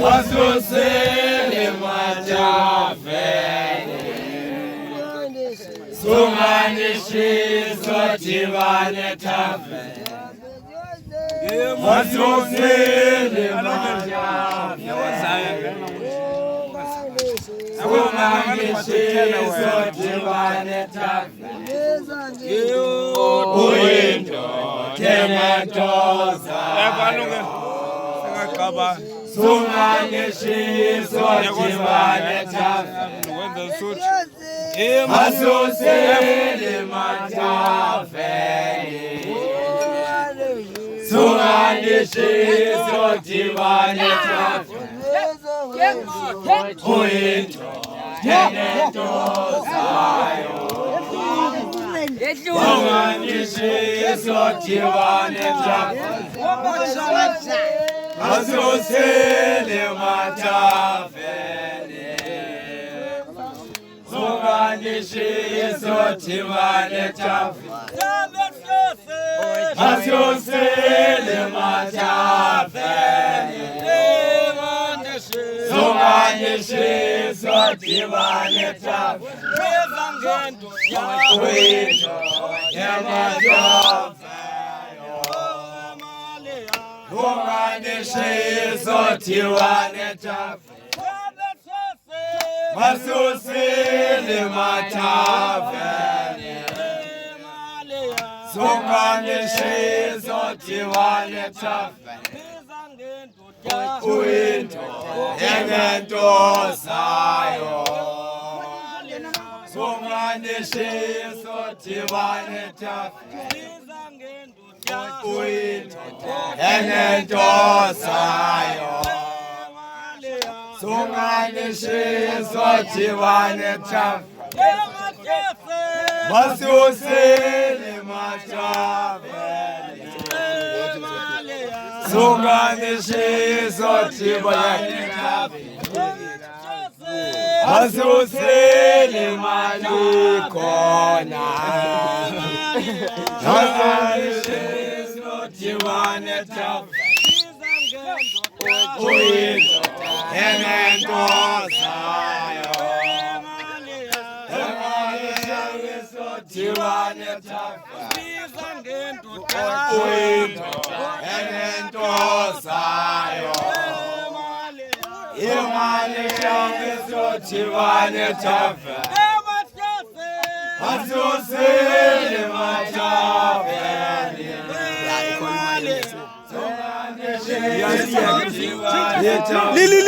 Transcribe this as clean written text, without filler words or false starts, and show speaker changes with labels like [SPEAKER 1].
[SPEAKER 1] Masusele matafele Sunganishizo tivane tafele Masusele matafele Sunganishizo tivane tafele Uindo tematoza Sunganishizo tivane tafele Masusele matafele Sunganishizo tivane tafele Uindo tematozayo Sunganishizo tivane tafele Masusele matafele Sunganishizo tivane tafele Masusele matafele Sunganishizo tivane tafele Uindo tematozayo Sunganishizo tivane tafele Masusele matafele Sunganishizo tivane tafele Uindo tematozayo Sunganishizo tivane tafele Uindo tematozayo Sunganishizo tivane tafele Masusele matafele Sunganishizo tivane tafele Masusele malikona Sunganishizo tivane tafele Uindo tematozayo Sunganishizo tivane tafele Uindo tematozayo Sunganishizo tivane tafele Masusele matafele
[SPEAKER 2] Lili